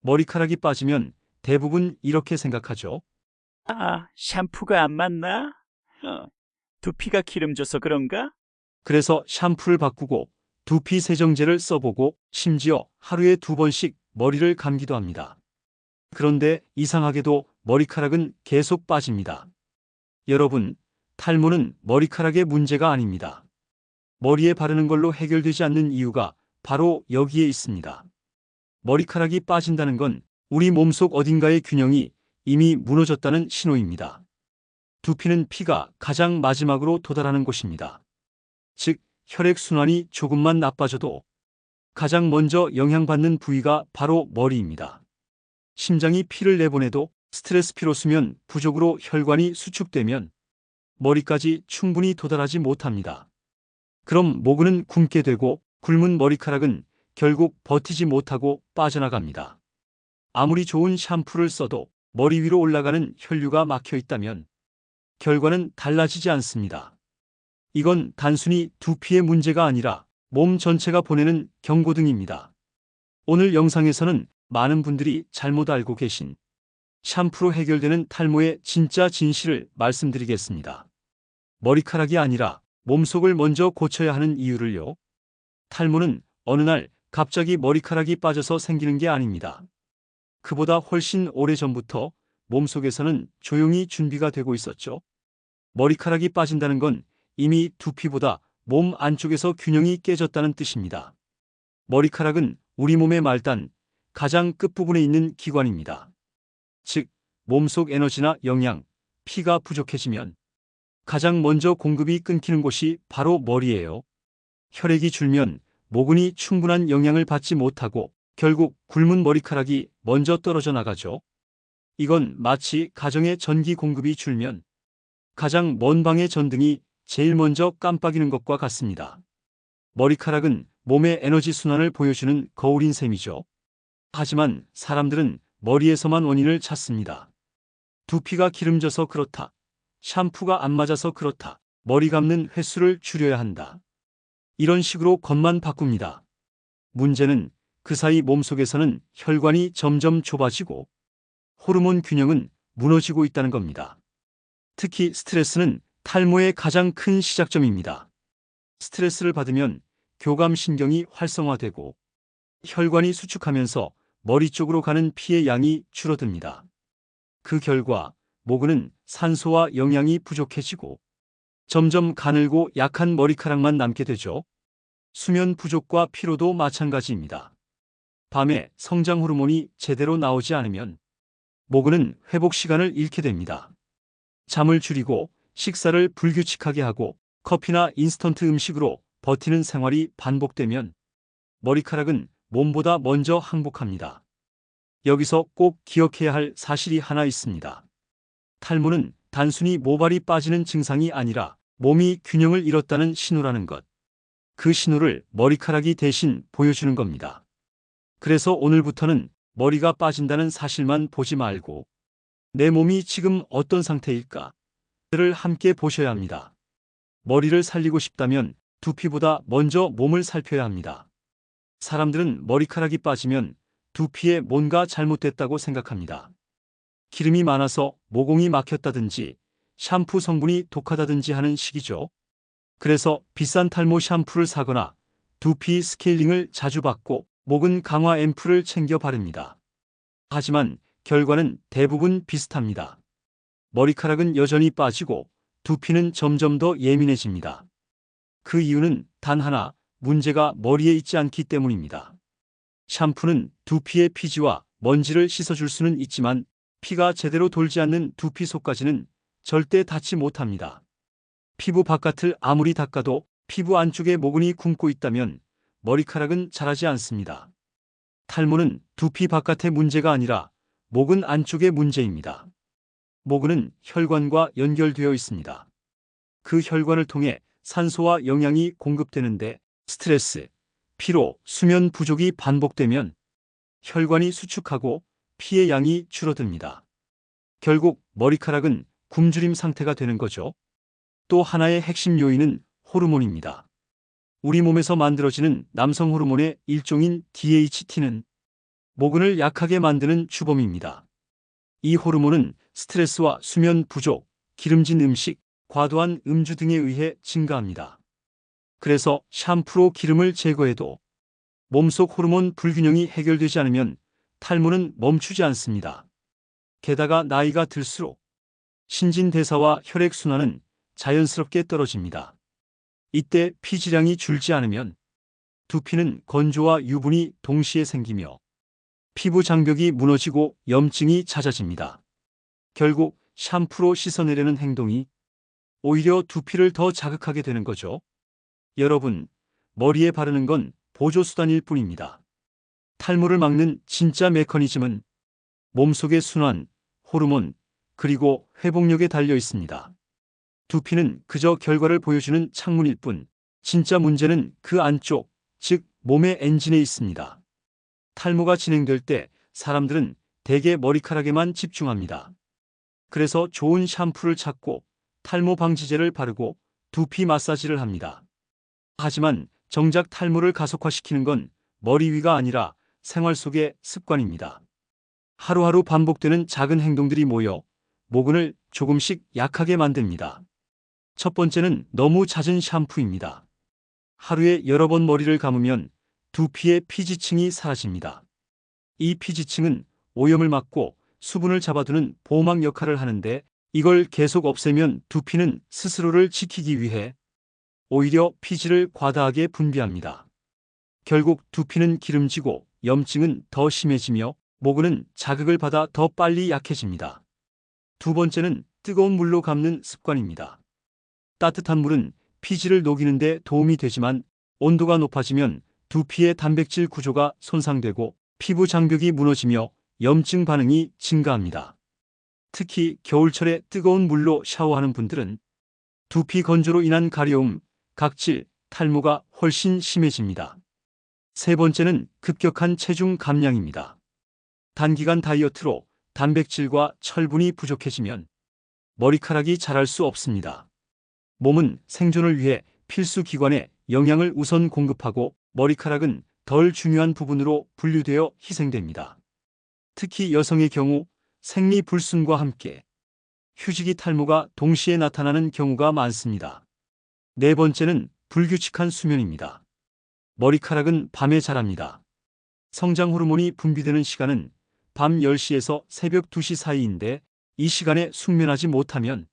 머리카락이 빠지면 대부분 이렇게 생각하죠. 아, 샴푸가 안 맞나? 어, 두피가 기름져서 그런가? 그래서 샴푸를 바꾸고 두피 세정제를 써보고 심지어 하루에 2번씩 머리를 감기도 합니다. 그런데 이상하게도 머리카락은 계속 빠집니다. 여러분, 탈모는 머리카락의 문제가 아닙니다. 머리에 바르는 걸로 해결되지 않는 이유가 바로 여기에 있습니다. 머리카락이 빠진다는 건 우리 몸속 어딘가의 균형이 이미 무너졌다는 신호입니다. 두피는 피가 가장 마지막으로 도달하는 곳입니다. 즉, 혈액순환이 조금만 나빠져도 가장 먼저 영향받는 부위가 바로 머리입니다. 심장이 피를 내보내도 스트레스 피로 수면 부족으로 혈관이 수축되면 머리까지 충분히 도달하지 못합니다. 그럼 모근은 굶게 되고 굶은 머리카락은 결국 버티지 못하고 빠져나갑니다. 아무리 좋은 샴푸를 써도 머리 위로 올라가는 혈류가 막혀 있다면 결과는 달라지지 않습니다. 이건 단순히 두피의 문제가 아니라 몸 전체가 보내는 경고등입니다. 오늘 영상에서는 많은 분들이 잘못 알고 계신 샴푸로 해결되는 탈모의 진짜 진실을 말씀드리겠습니다. 머리카락이 아니라 몸속을 먼저 고쳐야 하는 이유를요. 탈모는 어느 날 갑자기 머리카락이 빠져서 생기는 게 아닙니다. 그보다 훨씬 오래전부터 몸속에서는 조용히 준비가 되고 있었죠. 머리카락이 빠진다는 건 이미 두피보다 몸 안쪽에서 균형이 깨졌다는 뜻입니다. 머리카락은 우리 몸의 말단, 가장 끝부분에 있는 기관입니다. 즉, 몸속 에너지나 영양, 피가 부족해지면 가장 먼저 공급이 끊기는 곳이 바로 머리예요. 혈액이 줄면 모근이 충분한 영양을 받지 못하고 결국 굶은 머리카락이 먼저 떨어져 나가죠. 이건 마치 가정의 전기 공급이 줄면 가장 먼 방의 전등이 제일 먼저 깜빡이는 것과 같습니다. 머리카락은 몸의 에너지 순환을 보여주는 거울인 셈이죠. 하지만 사람들은 머리에서만 원인을 찾습니다. 두피가 기름져서 그렇다. 샴푸가 안 맞아서 그렇다. 머리 감는 횟수를 줄여야 한다. 이런 식으로 겉만 바꿉니다. 문제는 그 사이 몸속에서는 혈관이 점점 좁아지고 호르몬 균형은 무너지고 있다는 겁니다. 특히 스트레스는 탈모의 가장 큰 시작점입니다. 스트레스를 받으면 교감신경이 활성화되고 혈관이 수축하면서 머리 쪽으로 가는 피의 양이 줄어듭니다. 그 결과 모근은 산소와 영양이 부족해지고 점점 가늘고 약한 머리카락만 남게 되죠. 수면 부족과 피로도 마찬가지입니다. 밤에 성장 호르몬이 제대로 나오지 않으면 모근은 회복 시간을 잃게 됩니다. 잠을 줄이고 식사를 불규칙하게 하고 커피나 인스턴트 음식으로 버티는 생활이 반복되면 머리카락은 몸보다 먼저 항복합니다. 여기서 꼭 기억해야 할 사실이 하나 있습니다. 탈모는 단순히 모발이 빠지는 증상이 아니라 몸이 균형을 잃었다는 신호라는 것. 그 신호를 머리카락이 대신 보여주는 겁니다. 그래서 오늘부터는 머리가 빠진다는 사실만 보지 말고 내 몸이 지금 어떤 상태일까? 를 함께 보셔야 합니다. 머리를 살리고 싶다면 두피보다 먼저 몸을 살펴야 합니다. 사람들은 머리카락이 빠지면 두피에 뭔가 잘못됐다고 생각합니다. 기름이 많아서 모공이 막혔다든지 샴푸 성분이 독하다든지 하는 식이죠. 그래서 비싼 탈모 샴푸를 사거나 두피 스케일링을 자주 받고 모근 강화 앰플을 챙겨 바릅니다. 하지만 결과는 대부분 비슷합니다. 머리카락은 여전히 빠지고 두피는 점점 더 예민해집니다. 그 이유는 단 하나, 문제가 머리에 있지 않기 때문입니다. 샴푸는 두피의 피지와 먼지를 씻어줄 수는 있지만 피가 제대로 돌지 않는 두피 속까지는 절대 닿지 못합니다. 피부 바깥을 아무리 닦아도 피부 안쪽에 모근이 굶고 있다면 머리카락은 자라지 않습니다. 탈모는 두피 바깥의 문제가 아니라 모근 안쪽의 문제입니다. 모근은 혈관과 연결되어 있습니다. 그 혈관을 통해 산소와 영양이 공급되는데 스트레스, 피로, 수면 부족이 반복되면 혈관이 수축하고 피의 양이 줄어듭니다. 결국 머리카락은 굶주림 상태가 되는 거죠. 또 하나의 핵심 요인은 호르몬입니다. 우리 몸에서 만들어지는 남성 호르몬의 일종인 DHT는 모근을 약하게 만드는 주범입니다. 이 호르몬은 스트레스와 수면 부족, 기름진 음식, 과도한 음주 등에 의해 증가합니다. 그래서 샴푸로 기름을 제거해도 몸속 호르몬 불균형이 해결되지 않으면 탈모는 멈추지 않습니다. 게다가 나이가 들수록 신진대사와 혈액순환은 자연스럽게 떨어집니다. 이때 피질량이 줄지 않으면 두피는 건조와 유분이 동시에 생기며 피부 장벽이 무너지고 염증이 잦아집니다. 결국 샴푸로 씻어내려는 행동이 오히려 두피를 더 자극하게 되는 거죠. 여러분, 머리에 바르는 건 보조수단일 뿐입니다. 탈모를 막는 진짜 메커니즘은 몸속의 순환, 호르몬, 그리고 회복력에 달려 있습니다. 두피는 그저 결과를 보여주는 창문일 뿐, 진짜 문제는 그 안쪽, 즉 몸의 엔진에 있습니다. 탈모가 진행될 때 사람들은 대개 머리카락에만 집중합니다. 그래서 좋은 샴푸를 찾고 탈모 방지제를 바르고 두피 마사지를 합니다. 하지만 정작 탈모를 가속화시키는 건 머리 위가 아니라 생활 속의 습관입니다. 하루하루 반복되는 작은 행동들이 모여 모근을 조금씩 약하게 만듭니다. 첫 번째는 너무 잦은 샴푸입니다. 하루에 여러 번 머리를 감으면 두피의 피지층이 사라집니다. 이 피지층은 오염을 막고 수분을 잡아두는 보호막 역할을 하는데 이걸 계속 없애면 두피는 스스로를 지키기 위해 오히려 피지를 과다하게 분비합니다. 결국 두피는 기름지고 염증은 더 심해지며 모근은 자극을 받아 더 빨리 약해집니다. 두 번째는 뜨거운 물로 감는 습관입니다. 따뜻한 물은 피지를 녹이는 데 도움이 되지만 온도가 높아지면 두피의 단백질 구조가 손상되고 피부 장벽이 무너지며 염증 반응이 증가합니다. 특히 겨울철에 뜨거운 물로 샤워하는 분들은 두피 건조로 인한 가려움, 각질, 탈모가 훨씬 심해집니다. 세 번째는 급격한 체중 감량입니다. 단기간 다이어트로 단백질과 철분이 부족해지면 머리카락이 자랄 수 없습니다. 몸은 생존을 위해 필수 기관에 영양을 우선 공급하고 머리카락은 덜 중요한 부분으로 분류되어 희생됩니다. 특히 여성의 경우 생리불순과 함께 휴지기 탈모가 동시에 나타나는 경우가 많습니다. 네 번째는 불규칙한 수면입니다. 머리카락은 밤에 자랍니다. 성장 호르몬이 분비되는 시간은 밤 10시에서 새벽 2시 사이인데 이 시간에 숙면하지 못하면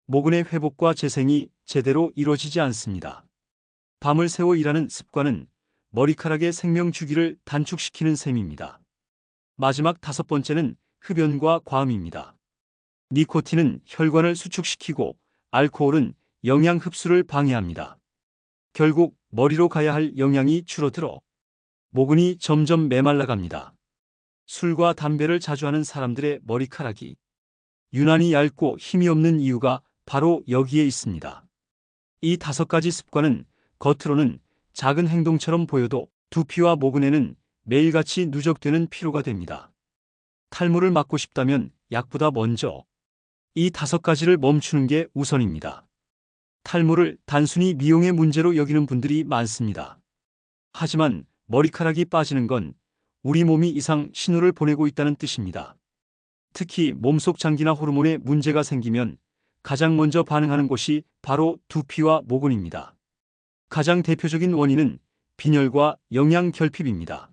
모근의 회복과 재생이 제대로 이루어지지 않습니다. 밤을 새워 일하는 습관은 머리카락의 생명 주기를 단축시키는 셈입니다. 마지막 다섯 번째는 흡연과 과음입니다. 니코틴은 혈관을 수축시키고 알코올은 영양 흡수를 방해합니다. 결국 머리로 가야 할 영양이 줄어들어 모근이 점점 메말라갑니다. 술과 담배를 자주 하는 사람들의 머리카락이 유난히 얇고 힘이 없는 이유가 바로 여기에 있습니다. 이 다섯 가지 습관은 겉으로는 작은 행동처럼 보여도 두피와 모근에는 매일같이 누적되는 피로가 됩니다. 탈모를 막고 싶다면 약보다 먼저 이 다섯 가지를 멈추는 게 우선입니다. 탈모를 단순히 미용의 문제로 여기는 분들이 많습니다. 하지만 머리카락이 빠지는 건 우리 몸이 이상 신호를 보내고 있다는 뜻입니다. 특히 몸속 장기나 호르몬에 문제가 생기면 가장 먼저 반응하는 곳이 바로 두피와 모근입니다. 가장 대표적인 원인은 빈혈과 영양 결핍입니다.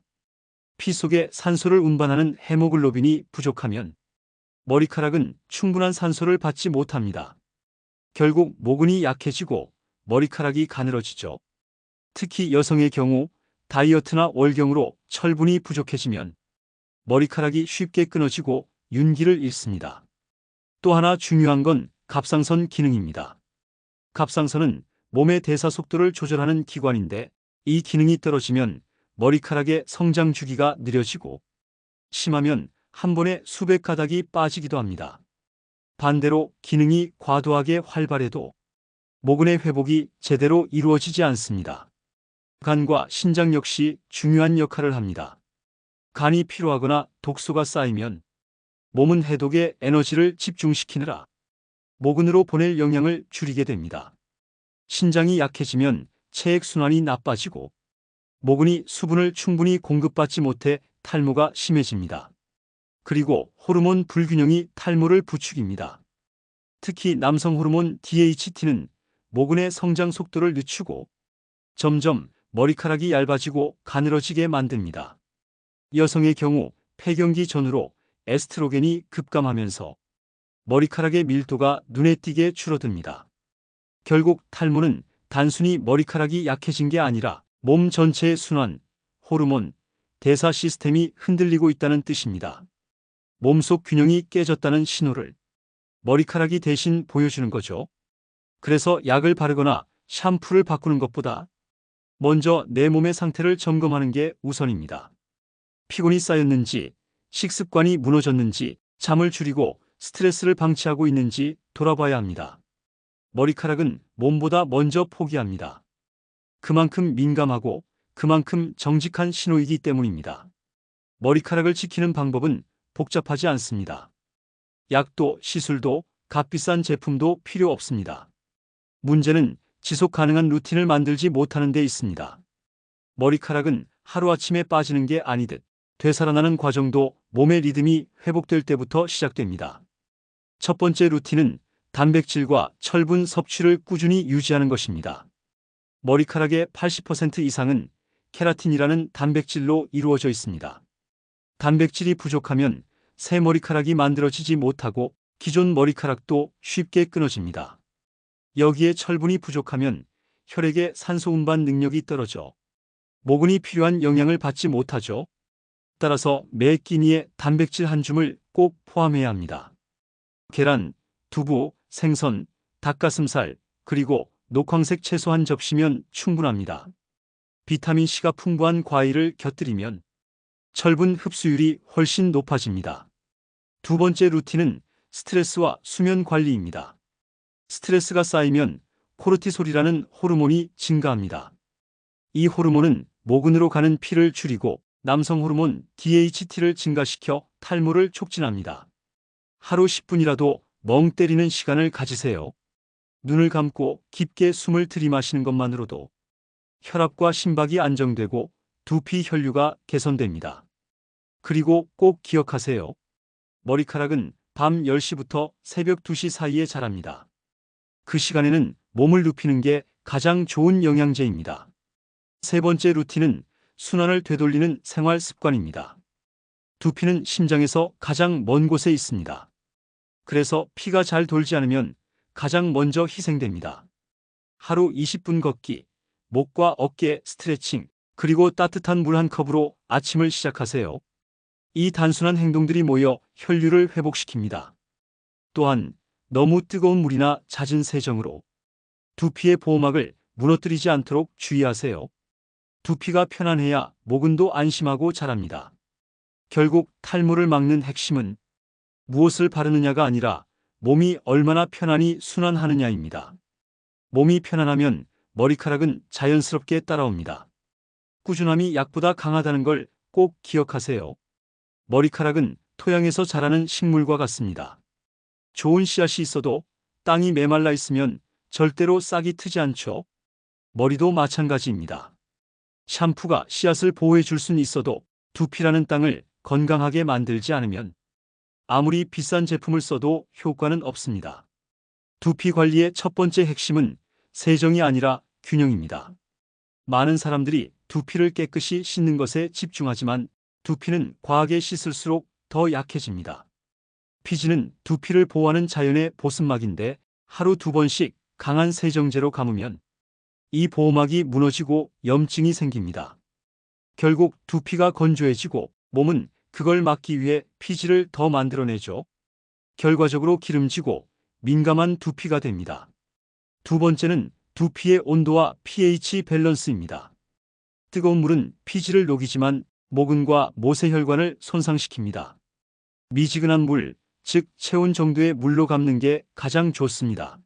피 속에 산소를 운반하는 헤모글로빈이 부족하면 머리카락은 충분한 산소를 받지 못합니다. 결국 모근이 약해지고 머리카락이 가늘어지죠. 특히 여성의 경우 다이어트나 월경으로 철분이 부족해지면 머리카락이 쉽게 끊어지고 윤기를 잃습니다. 또 하나 중요한 건 갑상선 기능입니다. 갑상선은 몸의 대사 속도를 조절하는 기관인데 이 기능이 떨어지면 머리카락의 성장 주기가 느려지고 심하면 한 번에 수백 가닥이 빠지기도 합니다. 반대로 기능이 과도하게 활발해도 모근의 회복이 제대로 이루어지지 않습니다. 간과 신장 역시 중요한 역할을 합니다. 간이 피로하거나 독소가 쌓이면 몸은 해독에 에너지를 집중시키느라 모근으로 보낼 영양을 줄이게 됩니다. 신장이 약해지면 체액순환이 나빠지고 모근이 수분을 충분히 공급받지 못해 탈모가 심해집니다. 그리고 호르몬 불균형이 탈모를 부추깁니다. 특히 남성 호르몬 DHT는 모근의 성장 속도를 늦추고 점점 머리카락이 얇아지고 가늘어지게 만듭니다. 여성의 경우 폐경기 전후로 에스트로겐이 급감하면서 머리카락의 밀도가 눈에 띄게 줄어듭니다. 결국 탈모는 단순히 머리카락이 약해진 게 아니라 몸 전체의 순환, 호르몬, 대사 시스템이 흔들리고 있다는 뜻입니다. 몸속 균형이 깨졌다는 신호를 머리카락이 대신 보여주는 거죠. 그래서 약을 바르거나 샴푸를 바꾸는 것보다 먼저 내 몸의 상태를 점검하는 게 우선입니다. 피곤이 쌓였는지, 식습관이 무너졌는지, 잠을 줄이고 스트레스를 방치하고 있는지 돌아봐야 합니다. 머리카락은 몸보다 먼저 포기합니다. 그만큼 민감하고 그만큼 정직한 신호이기 때문입니다. 머리카락을 지키는 방법은 복잡하지 않습니다. 약도 시술도 값비싼 제품도 필요 없습니다. 문제는 지속 가능한 루틴을 만들지 못하는 데 있습니다. 머리카락은 하루아침에 빠지는 게 아니듯 되살아나는 과정도 몸의 리듬이 회복될 때부터 시작됩니다. 첫 번째 루틴은 단백질과 철분 섭취를 꾸준히 유지하는 것입니다. 머리카락의 80% 이상은 케라틴이라는 단백질로 이루어져 있습니다. 단백질이 부족하면 새 머리카락이 만들어지지 못하고 기존 머리카락도 쉽게 끊어집니다. 여기에 철분이 부족하면 혈액의 산소 운반 능력이 떨어져 모근이 필요한 영양을 받지 못하죠. 따라서 매 끼니에 단백질 한 줌을 꼭 포함해야 합니다. 계란, 두부, 생선, 닭가슴살, 그리고 녹황색 채소 한 접시면 충분합니다. 비타민C가 풍부한 과일을 곁들이면 철분 흡수율이 훨씬 높아집니다. 두 번째 루틴은 스트레스와 수면 관리입니다. 스트레스가 쌓이면 코르티솔이라는 호르몬이 증가합니다. 이 호르몬은 모근으로 가는 피를 줄이고 남성 호르몬 DHT를 증가시켜 탈모를 촉진합니다. 하루 10분이라도 멍 때리는 시간을 가지세요. 눈을 감고 깊게 숨을 들이마시는 것만으로도 혈압과 심박이 안정되고 두피 혈류가 개선됩니다. 그리고 꼭 기억하세요. 머리카락은 밤 10시부터 새벽 2시 사이에 자랍니다. 그 시간에는 몸을 눕히는 게 가장 좋은 영양제입니다. 세 번째 루틴은 순환을 되돌리는 생활 습관입니다. 두피는 심장에서 가장 먼 곳에 있습니다. 그래서 피가 잘 돌지 않으면 가장 먼저 희생됩니다. 하루 20분 걷기, 목과 어깨 스트레칭, 그리고 따뜻한 물 한 컵으로 아침을 시작하세요. 이 단순한 행동들이 모여 혈류를 회복시킵니다. 또한 너무 뜨거운 물이나 잦은 세정으로 두피의 보호막을 무너뜨리지 않도록 주의하세요. 두피가 편안해야 모근도 안심하고 자랍니다. 결국 탈모를 막는 핵심은 무엇을 바르느냐가 아니라 몸이 얼마나 편안히 순환하느냐입니다. 몸이 편안하면 머리카락은 자연스럽게 따라옵니다. 꾸준함이 약보다 강하다는 걸 꼭 기억하세요. 머리카락은 토양에서 자라는 식물과 같습니다. 좋은 씨앗이 있어도 땅이 메말라 있으면 절대로 싹이 트지 않죠. 머리도 마찬가지입니다. 샴푸가 씨앗을 보호해 줄 수는 있어도 두피라는 땅을 건강하게 만들지 않으면 아무리 비싼 제품을 써도 효과는 없습니다. 두피 관리의 첫 번째 핵심은 세정이 아니라 균형입니다. 많은 사람들이 두피를 깨끗이 씻는 것에 집중하지만 두피는 과하게 씻을수록 더 약해집니다. 피지는 두피를 보호하는 자연의 보습막인데 하루 2번씩 강한 세정제로 감으면 이 보호막이 무너지고 염증이 생깁니다. 결국 두피가 건조해지고 몸은 그걸 막기 위해 피지를 더 만들어내죠. 결과적으로 기름지고 민감한 두피가 됩니다. 두 번째는 두피의 온도와 pH 밸런스입니다. 뜨거운 물은 피지를 녹이지만 모근과 모세혈관을 손상시킵니다. 미지근한 물, 즉 체온 정도의 물로 감는 게 가장 좋습니다.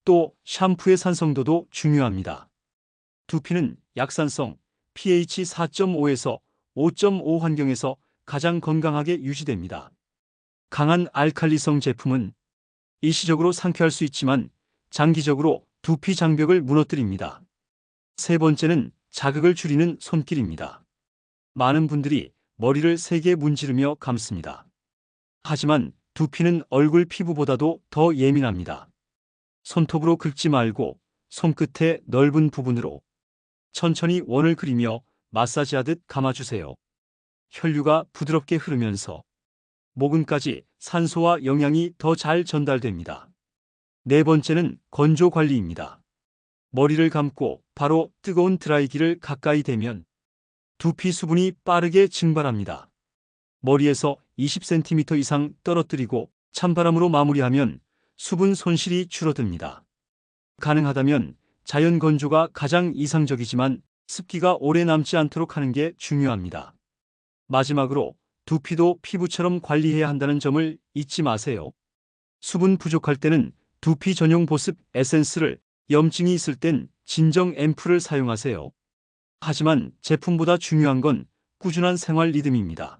또 샴푸의 산성도도 중요합니다. 두피는 약산성 pH 4.5에서 5.5 환경에서 가장 건강하게 유지됩니다. 강한 알칼리성 제품은 일시적으로 상쾌할 수 있지만 장기적으로 두피 장벽을 무너뜨립니다. 세 번째는 자극을 줄이는 손길입니다. 많은 분들이 머리를 세게 문지르며 감습니다. 하지만 두피는 얼굴 피부보다도 더 예민합니다. 손톱으로 긁지 말고 손끝의 넓은 부분으로 천천히 원을 그리며 마사지하듯 감아주세요. 혈류가 부드럽게 흐르면서 모근까지 산소와 영양이 더 잘 전달됩니다. 네 번째는 건조 관리입니다. 머리를 감고 바로 뜨거운 드라이기를 가까이 대면 두피 수분이 빠르게 증발합니다. 머리에서 20cm 이상 떨어뜨리고 찬바람으로 마무리하면 수분 손실이 줄어듭니다. 가능하다면 자연 건조가 가장 이상적이지만 습기가 오래 남지 않도록 하는 게 중요합니다. 마지막으로 두피도 피부처럼 관리해야 한다는 점을 잊지 마세요. 수분 부족할 때는 두피 전용 보습 에센스를, 염증이 있을 땐 진정 앰플을 사용하세요. 하지만 제품보다 중요한 건 꾸준한 생활 리듬입니다.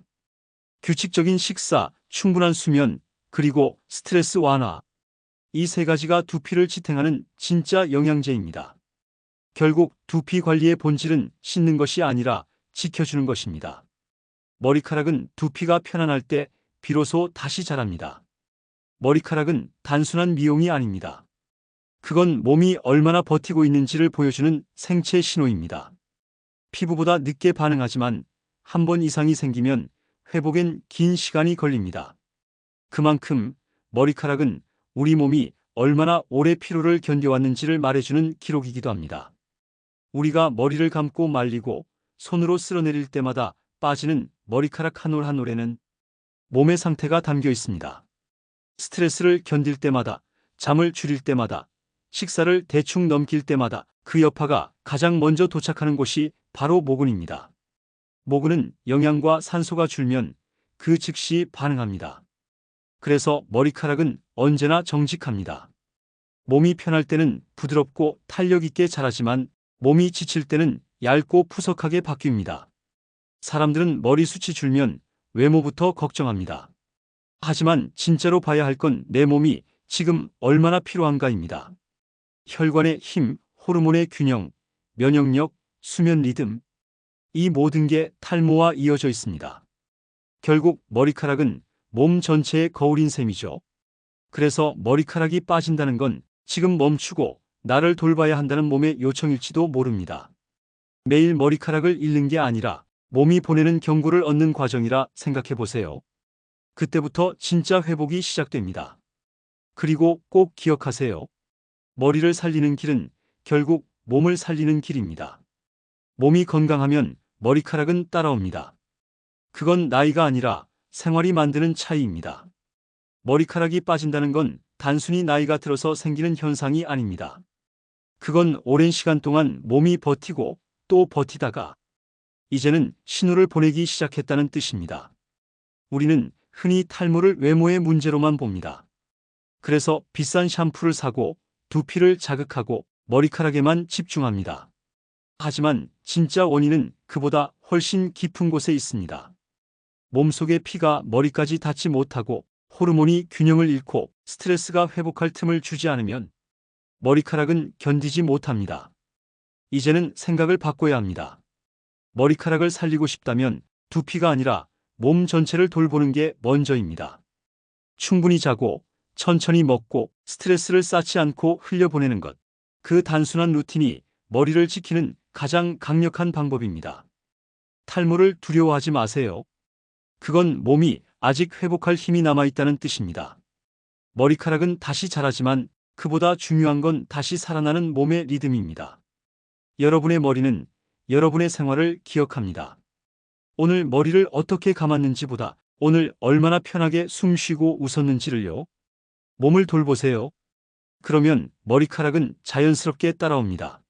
규칙적인 식사, 충분한 수면, 그리고 스트레스 완화. 이 세 가지가 두피를 지탱하는 진짜 영양제입니다. 결국 두피 관리의 본질은 씻는 것이 아니라 지켜주는 것입니다. 머리카락은 두피가 편안할 때 비로소 다시 자랍니다. 머리카락은 단순한 미용이 아닙니다. 그건 몸이 얼마나 버티고 있는지를 보여주는 생체 신호입니다. 피부보다 늦게 반응하지만 한 번 이상이 생기면 회복엔 긴 시간이 걸립니다. 그만큼 머리카락은 우리 몸이 얼마나 오래 피로를 견뎌왔는지를 말해주는 기록이기도 합니다. 우리가 머리를 감고 말리고 손으로 쓸어내릴 때마다 빠지는 머리카락 한 올 한 올에는 몸의 상태가 담겨 있습니다. 스트레스를 견딜 때마다, 잠을 줄일 때마다, 식사를 대충 넘길 때마다 그 여파가 가장 먼저 도착하는 곳이 바로 모근입니다. 모근은 영양과 산소가 줄면 그 즉시 반응합니다. 그래서 머리카락은 언제나 정직합니다. 몸이 편할 때는 부드럽고 탄력 있게 자라지만 몸이 지칠 때는 얇고 푸석하게 바뀝니다. 사람들은 머리숱이 줄면 외모부터 걱정합니다. 하지만 진짜로 봐야 할 건 내 몸이 지금 얼마나 필요한가입니다. 혈관의 힘, 호르몬의 균형, 면역력, 수면 리듬. 이 모든 게 탈모와 이어져 있습니다. 결국 머리카락은 몸 전체의 거울인 셈이죠. 그래서 머리카락이 빠진다는 건 지금 멈추고 나를 돌봐야 한다는 몸의 요청일지도 모릅니다. 매일 머리카락을 잃는 게 아니라 몸이 보내는 경고를 얻는 과정이라 생각해 보세요. 그때부터 진짜 회복이 시작됩니다. 그리고 꼭 기억하세요. 머리를 살리는 길은 결국 몸을 살리는 길입니다. 몸이 건강하면 머리카락은 따라옵니다. 그건 나이가 아니라 생활이 만드는 차이입니다. 머리카락이 빠진다는 건 단순히 나이가 들어서 생기는 현상이 아닙니다. 그건 오랜 시간 동안 몸이 버티고 또 버티다가 이제는 신호를 보내기 시작했다는 뜻입니다. 우리는 흔히 탈모를 외모의 문제로만 봅니다. 그래서 비싼 샴푸를 사고 두피를 자극하고 머리카락에만 집중합니다. 하지만 진짜 원인은 그보다 훨씬 깊은 곳에 있습니다. 몸속의 피가 머리까지 닿지 못하고 호르몬이 균형을 잃고 스트레스가 회복할 틈을 주지 않으면 머리카락은 견디지 못합니다. 이제는 생각을 바꿔야 합니다. 머리카락을 살리고 싶다면 두피가 아니라 몸 전체를 돌보는 게 먼저입니다. 충분히 자고 천천히 먹고 스트레스를 쌓지 않고 흘려보내는 것. 그 단순한 루틴이 머리를 지키는 가장 강력한 방법입니다. 탈모를 두려워하지 마세요. 그건 몸이 아직 회복할 힘이 남아있다는 뜻입니다. 머리카락은 다시 자라지만 그보다 중요한 건 다시 살아나는 몸의 리듬입니다. 여러분의 머리는 여러분의 생활을 기억합니다. 오늘 머리를 어떻게 감았는지보다 오늘 얼마나 편하게 숨 쉬고 웃었는지를요. 몸을 돌보세요. 그러면 머리카락은 자연스럽게 따라옵니다.